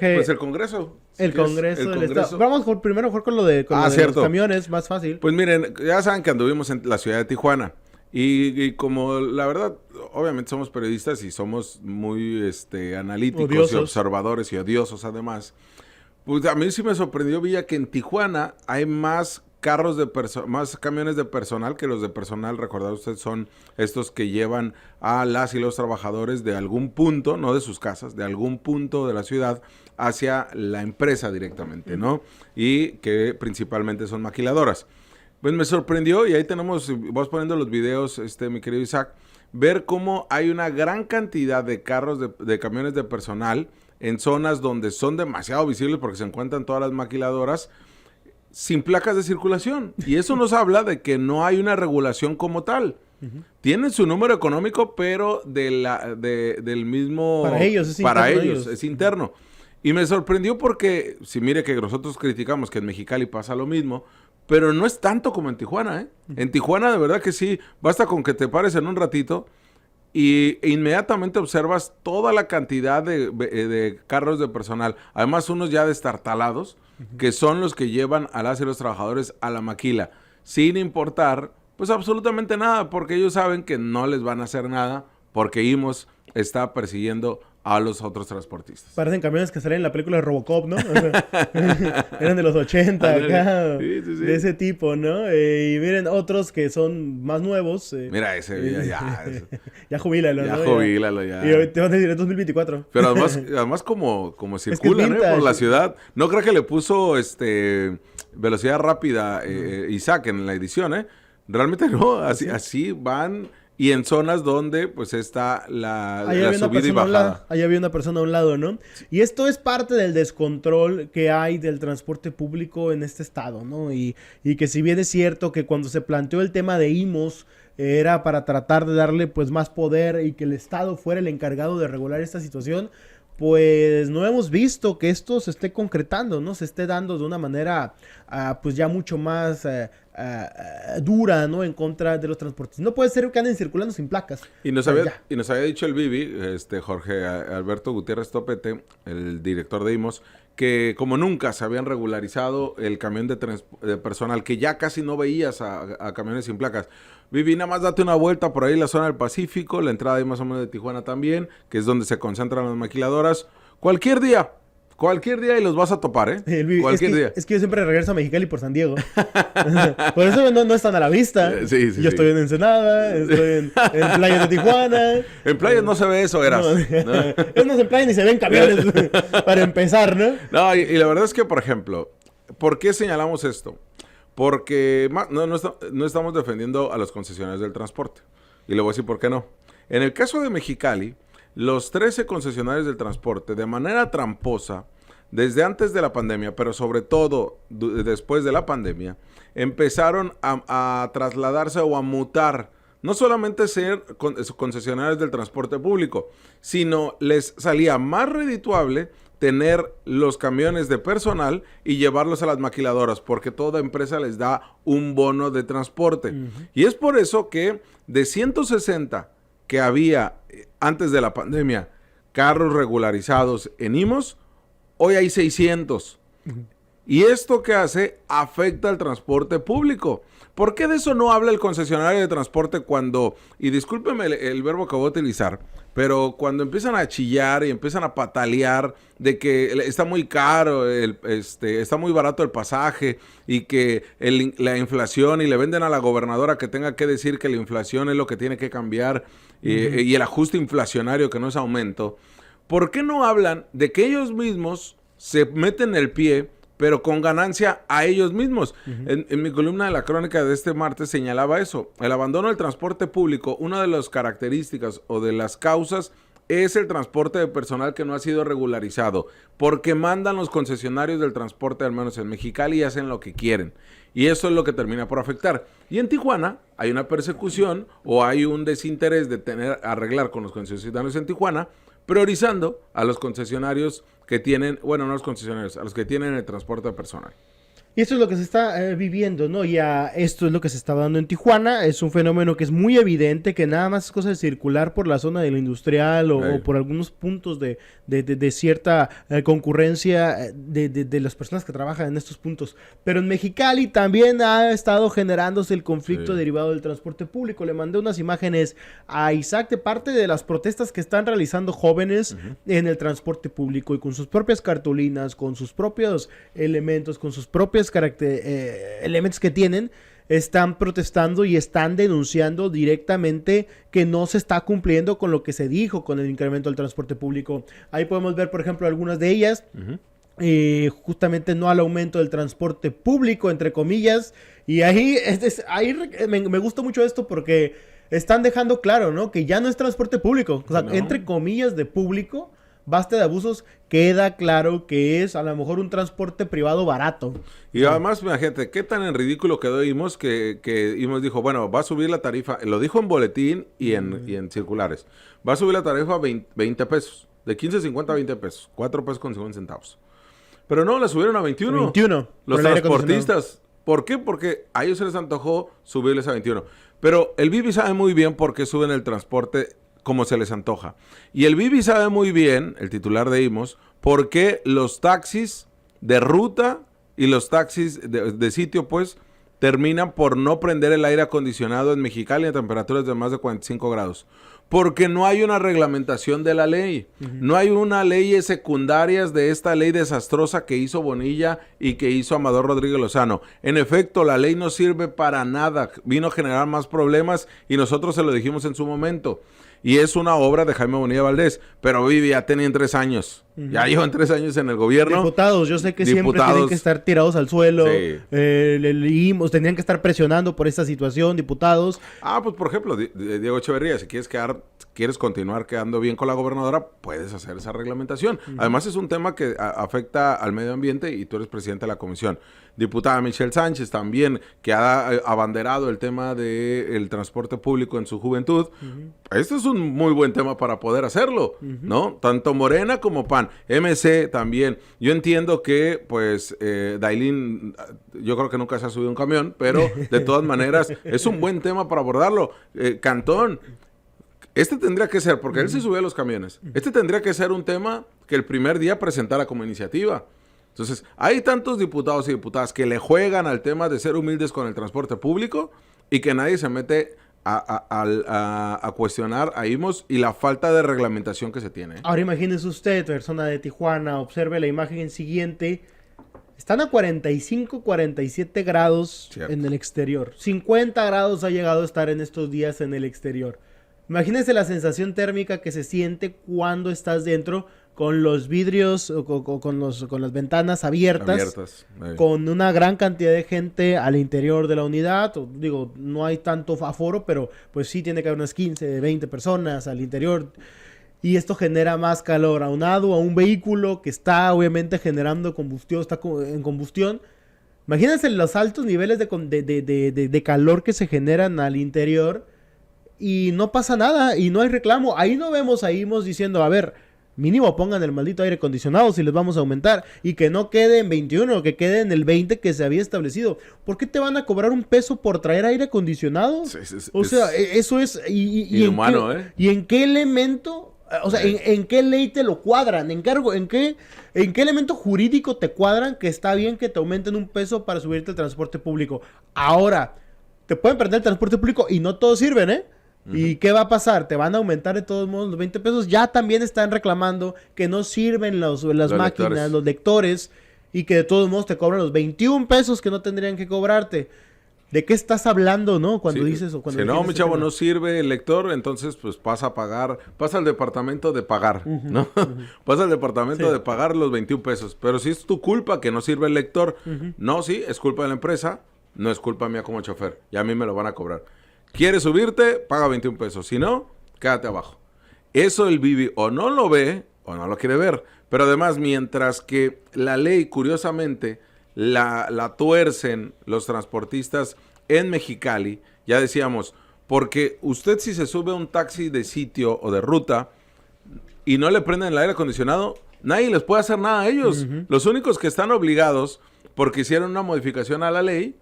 Jorge. Pues el Congreso. El Congreso del Estado. Vamos primero con lo de los camiones, más fácil. Pues miren, ya saben que anduvimos en la ciudad de Tijuana. Y como la verdad, obviamente somos periodistas y somos muy analíticos odiosos. Y observadores y odiosos además, pues a mí sí me sorprendió, Villa, que en Tijuana hay más más camiones de personal que los de personal. Recordad usted, son estos que llevan a las y los trabajadores de algún punto, no de sus casas, de algún punto de la ciudad hacia la empresa directamente, ¿no? Y que principalmente son maquiladoras. Pues me sorprendió, y ahí vas poniendo los videos, mi querido Isaac, ver cómo hay una gran cantidad de carros, de camiones de personal en zonas donde son demasiado visibles porque se encuentran todas las maquiladoras sin placas de circulación. Y eso nos habla de que no hay una regulación como tal. Tienen su número económico, pero del mismo... Para ellos es interno. Y me sorprendió porque, si mire que nosotros criticamos que en Mexicali pasa lo mismo, pero no es tanto como en Tijuana, ¿eh? En Tijuana de verdad que sí, basta con que te pares en un ratito y inmediatamente observas toda la cantidad de carros de personal, además unos ya destartalados, que son los que llevan a las y los trabajadores a la maquila, sin importar pues absolutamente nada, porque ellos saben que no les van a hacer nada, porque IMSS está persiguiendo a los otros transportistas. Parecen camiones que salen en la película de Robocop, ¿no? O sea, eran de los 80 acá, sí. De ese tipo, ¿no? Y miren, otros que son más nuevos. Mira ese, ya jubílalo, ya ¿no? Jubílalo, ya. Y te van a decir, en 2024. Pero además como circulan, por la ciudad. No creo que le puso velocidad rápida Isaac en la edición, ¿eh? Realmente no, así van... Y en zonas donde pues está la subida y bajada. Ahí había una persona a un lado, ¿no? Sí. Y esto es parte del descontrol que hay del transporte público en este estado, ¿no? Y que si bien es cierto que cuando se planteó el tema de IMSS era para tratar de darle pues más poder y que el estado fuera el encargado de regular esta situación, pues no hemos visto que esto se esté concretando, ¿no? Se esté dando de una manera pues ya mucho más dura, ¿no? En contra de los transportistas. No puede ser que anden circulando sin placas. Y nos había dicho el Bibi, Jorge Alberto Gutiérrez Topete, el director de IMSS, que como nunca se habían regularizado el camión de personal, que ya casi no veías a camiones sin placas. Vivi, nada más date una vuelta por ahí en la zona del Pacífico, la entrada ahí más o menos de Tijuana también, que es donde se concentran las maquiladoras. Cualquier día y los vas a topar, ¿eh? Cualquier día. Es que yo siempre regreso a Mexicali por San Diego. Por eso no están a la vista. Sí, yo estoy en Ensenada, estoy en playas de Tijuana. En playas no se ve eso, Eras. Es más, en playas ni se ven camiones para empezar, ¿no? No, y la verdad es que, por ejemplo, ¿por qué señalamos esto? Porque no estamos defendiendo a los concesionarios del transporte. Y le voy a decir por qué no. En el caso de Mexicali, los 13 concesionarios del transporte, de manera tramposa, desde antes de la pandemia, pero sobre todo después de la pandemia, empezaron a trasladarse o a mutar, no solamente ser concesionarios del transporte público, sino les salía más redituable tener los camiones de personal y llevarlos a las maquiladoras, porque toda empresa les da un bono de transporte. Uh-huh. Y es por eso que de 160 que había antes de la pandemia carros regularizados en IMSS, hoy hay 600. Uh-huh. ¿Y esto qué hace? Afecta al transporte público. ¿Por qué de eso no habla el concesionario de transporte cuando, y discúlpeme el verbo que voy a utilizar, pero cuando empiezan a chillar y empiezan a patalear de que está muy caro, está muy barato el pasaje y que la inflación, y le venden a la gobernadora que tenga que decir que la inflación es lo que tiene que cambiar, y el ajuste inflacionario que no es aumento? ¿Por qué no hablan de que ellos mismos se meten el pie, pero con ganancia a ellos mismos? Uh-huh. En mi columna de la crónica de este martes señalaba eso. El abandono del transporte público, una de las características o de las causas es el transporte de personal que no ha sido regularizado, porque mandan los concesionarios del transporte, al menos en Mexicali, y hacen lo que quieren. Y eso es lo que termina por afectar. Y en Tijuana hay una persecución o hay un desinterés de arreglar con los concesionarios en Tijuana, priorizando a los concesionarios que tienen, bueno, no los concesionarios, a los que tienen el transporte personal. Y esto es lo que se está viviendo, ¿no? Ya esto es lo que se está dando en Tijuana. Es un fenómeno que es muy evidente, que nada más es cosa de circular por la zona de la industrial o por algunos puntos de cierta concurrencia de las personas que trabajan en estos puntos. Pero en Mexicali también ha estado generándose el conflicto derivado del transporte público. Le mandé unas imágenes a Isaac de parte de las protestas que están realizando jóvenes en el transporte público y con sus propias cartulinas, con sus propios elementos, con sus propios elementos que tienen, están protestando y están denunciando directamente que no se está cumpliendo con lo que se dijo con el incremento del transporte público. Ahí podemos ver, por ejemplo, algunas de ellas. Justamente no al aumento del transporte público, entre comillas. Y ahí me gusta mucho esto porque están dejando claro, ¿no? Que ya no es transporte público. O sea, no. Entre comillas de público, basta de abusos, queda claro que es a lo mejor un transporte privado barato. Y además, imagínate, qué tan en ridículo quedó IMOS que IMOS dijo, bueno, va a subir la tarifa, lo dijo en boletín y en circulares, va a subir la tarifa a 20 pesos, de 15.50 a 20 pesos, 4 pesos con 50 centavos. Pero no, la subieron a 21. 21. Los transportistas. ¿Por qué? Porque a ellos se les antojó subirles a 21. Pero el Bibi sabe muy bien por qué suben el transporte como se les antoja. Y el Bibi sabe muy bien, el titular de IMOS, por qué los taxis de ruta y los taxis de sitio, pues, terminan por no prender el aire acondicionado en Mexicali a temperaturas de más de 45 grados. Porque no hay una reglamentación de la ley. No hay una ley secundarias de esta ley desastrosa que hizo Bonilla y que hizo Amador Rodríguez Lozano. En efecto, la ley no sirve para nada. Vino a generar más problemas y nosotros se lo dijimos en su momento. Y es una obra de Jaime Bonilla Valdés, pero Vivi ya tenían 3 años. Ya llevan 3 años en el gobierno. Diputados, yo sé que siempre tienen que estar tirados al suelo. Sí. Tendrían que estar presionando por esta situación, diputados. Pues por ejemplo, Diego Echeverría, si quieres continuar quedando bien con la gobernadora, puedes hacer esa reglamentación. Además es un tema que afecta al medio ambiente y tú eres presidente de la comisión. Diputada Michelle Sánchez también, que ha abanderado el tema del transporte público en su juventud. Este es un muy buen tema para poder hacerlo, ¿no? Tanto Morena como PAN. MC también. Yo entiendo que, pues, Dailín, yo creo que nunca se ha subido un camión, pero de todas maneras es un buen tema para abordarlo. Cantón, este tendría que ser, porque él se subió a los camiones, este tendría que ser un tema que el primer día presentara como iniciativa. Entonces, hay tantos diputados y diputadas que le juegan al tema de ser humildes con el transporte público y que nadie se mete a cuestionar a IMOS y la falta de reglamentación que se tiene. Ahora imagínese usted, persona de Tijuana, observe la imagen siguiente. Están a 45, 47 grados en el exterior. 50 grados ha llegado a estar en estos días en el exterior. Imagínese la sensación térmica que se siente cuando estás dentro con los vidrios o con las ventanas abiertas con una gran cantidad de gente al interior de la unidad. Digo, no hay tanto aforo, pero pues sí tiene que haber unas 15, 20 personas al interior. Y esto genera más calor, aunado a un vehículo que está obviamente generando combustión, está en combustión. Imagínense los altos niveles de calor que se generan al interior y no pasa nada y no hay reclamo. Ahí no vemos a IMOS diciendo, a ver, mínimo pongan el maldito aire acondicionado si les vamos a aumentar y que no quede en 21, que quede en el 20 que se había establecido. ¿Por qué te van a cobrar un peso por traer aire acondicionado? O sea, eso es... inhumano, ¿Y en qué elemento... O sea, ¿en qué ley te lo cuadran? ¿En qué elemento jurídico te cuadran que está bien que te aumenten un peso para subirte al transporte público? Ahora, te pueden perder el transporte público y no todos sirven, ¿eh? ¿Y qué va a pasar? Te van a aumentar de todos modos los 20 pesos. Ya también están reclamando que no sirven las máquinas, los lectores, y que de todos modos te cobran los 21 pesos que no tendrían que cobrarte. ¿De qué estás hablando, no? Cuando dices o cuando... Si no, mi chavo, no sirve el lector, entonces pues pasa a pagar, pasa al departamento de pagar, ¿no? Pasa al departamento de pagar los 21 pesos. Pero si es tu culpa que no sirve el lector, no, sí, es culpa de la empresa, no es culpa mía como chofer, y a mí me lo van a cobrar. ¿Quieres subirte? Paga 21 pesos. Si no, quédate abajo. Eso el Bibi o no lo ve o no lo quiere ver. Pero además, mientras que la ley, curiosamente, la tuercen los transportistas en Mexicali, ya decíamos, porque usted si se sube a un taxi de sitio o de ruta y no le prenden el aire acondicionado, nadie les puede hacer nada a ellos. Los únicos que están obligados porque hicieron una modificación a la ley,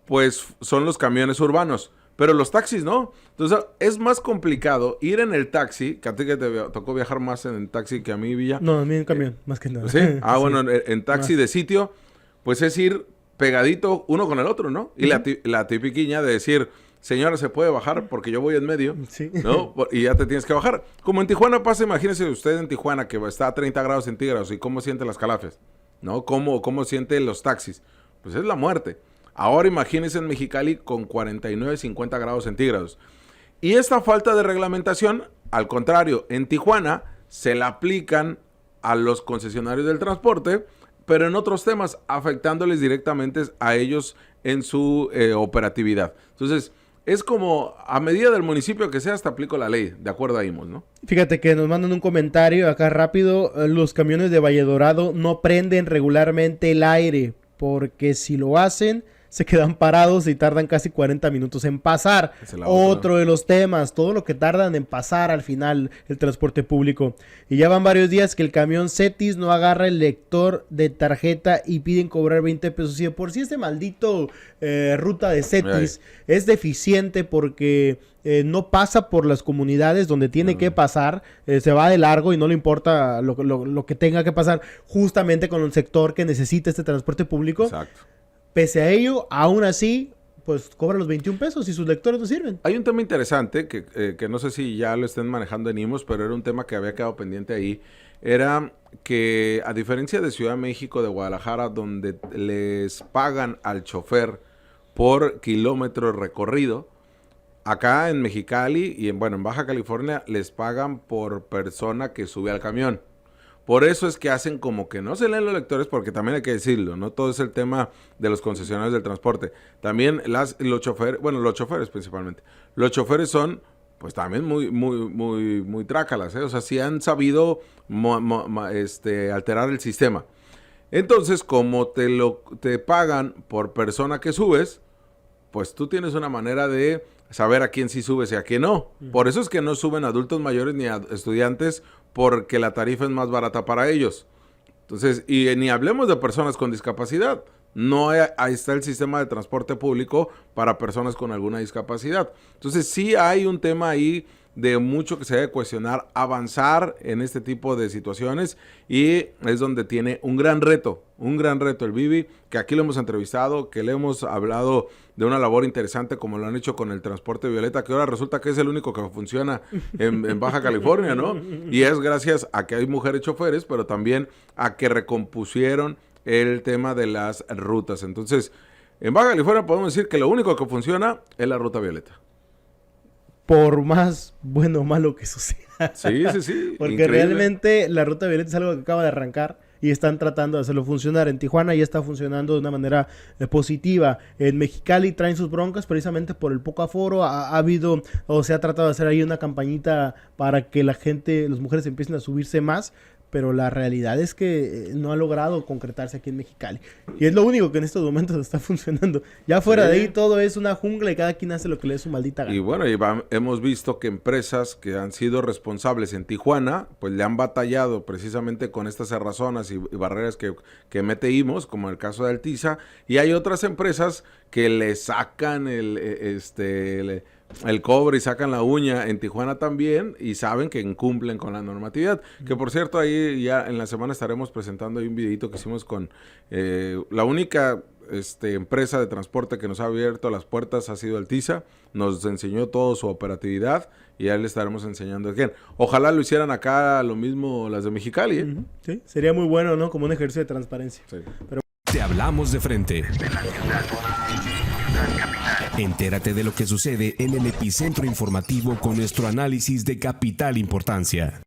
pues son los camiones urbanos. Pero los taxis no. Entonces es más complicado ir en el taxi, que a ti que te tocó viajar más en el taxi que a mí, Villa. No, a mí en camión, más que nada. ¿Sí? Ah, Sí. bueno, en taxi Más. de sitio, pues es ir pegadito uno con el otro, ¿no? Y la tipiquiña de decir, señora, ¿se puede bajar? Porque yo voy en medio, Sí. ¿no? Y ya te tienes que bajar. Como en Tijuana pasa, imagínese usted en Tijuana que está a 30 grados centígrados y cómo siente las calafias, ¿no? ¿Cómo siente los taxis? Pues es la muerte. Ahora imagínense en Mexicali con 49, 50 grados centígrados. Y esta falta de reglamentación, al contrario, en Tijuana se la aplican a los concesionarios del transporte, pero en otros temas, afectándoles directamente a ellos en su operatividad. Entonces, es como a medida del municipio que sea, hasta aplico la ley, de acuerdo a IMOS, ¿no? Fíjate que nos mandan un comentario acá rápido. Los camiones de Valledorado no prenden regularmente el aire, porque si lo hacen, se quedan parados y tardan casi 40 minutos en pasar. Esa es la otra. Otro de los temas, todo lo que tardan en pasar al final el transporte público. Y ya van varios días que el camión Cetis no agarra el lector de tarjeta y piden cobrar 20 pesos. Y de por sí este maldito ruta de Cetis es deficiente porque no pasa por las comunidades donde tiene que pasar, se va de largo y no le importa lo que tenga que pasar justamente con el sector que necesita este transporte público. Exacto. Pese a ello, aún así, pues cobran los 21 pesos y sus lectores no sirven. Hay un tema interesante que no sé si ya lo estén manejando en IMOS, pero era un tema que había quedado pendiente ahí. Era que a diferencia de Ciudad de México, de Guadalajara, donde les pagan al chofer por kilómetro recorrido, acá en Mexicali y en Baja California les pagan por persona que sube al camión. Por eso es que hacen como que no se leen los lectores, porque también hay que decirlo, no todo es el tema de los concesionarios del transporte. También los choferes, los choferes principalmente. Los choferes son, pues también muy trácalas, ¿eh? O sea, sí han sabido alterar el sistema. Entonces, como te pagan por persona que subes, pues tú tienes una manera de saber a quién sí subes y a quién no. Por eso es que no suben adultos mayores ni a estudiantes, porque la tarifa es más barata para ellos. Entonces, y ni hablemos de personas con discapacidad. No ahí está el sistema de transporte público para personas con alguna discapacidad. Entonces, sí hay un tema ahí de mucho que se debe cuestionar, avanzar en este tipo de situaciones, y es donde tiene un gran reto el Vivi, que aquí lo hemos entrevistado, que le hemos hablado de una labor interesante como lo han hecho con el transporte violeta, que ahora resulta que es el único que funciona en Baja California, ¿no? Y es gracias a que hay mujeres choferes, pero también a que recompusieron el tema de las rutas. Entonces, en Baja California podemos decir que lo único que funciona es la ruta violeta. Por más bueno o malo que suceda. Sí. Porque increíble. Realmente la ruta violeta es algo que acaba de arrancar y están tratando de hacerlo funcionar. En Tijuana ya está funcionando de una manera positiva. En Mexicali traen sus broncas precisamente por el poco aforo. Ha habido, o se ha tratado de hacer ahí una campañita para que las mujeres empiecen a subirse más, pero la realidad es que no ha logrado concretarse aquí en Mexicali. Y es lo único que en estos momentos está funcionando. Ya fuera de ahí todo es una jungla y cada quien hace lo que le dé su maldita gana. Y bueno, hemos visto que empresas que han sido responsables en Tijuana, pues le han batallado precisamente con estas cerrazonas y barreras que mete IMOS, como el caso de Altiza, y hay otras empresas que le sacan el cobre y sacan la uña en Tijuana también, y saben que incumplen con la normatividad. Que por cierto, ahí ya en la semana estaremos presentando ahí un videito que hicimos con la única empresa de transporte que nos ha abierto las puertas ha sido Altiza. Nos enseñó toda su operatividad y ya le estaremos enseñando a quién. Ojalá lo hicieran acá lo mismo las de Mexicali, ¿eh? Sí, sería muy bueno, ¿no? Como un ejercicio de transparencia. Sí. Te hablamos de frente. Entérate de lo que sucede en el epicentro informativo con nuestro análisis de capital importancia.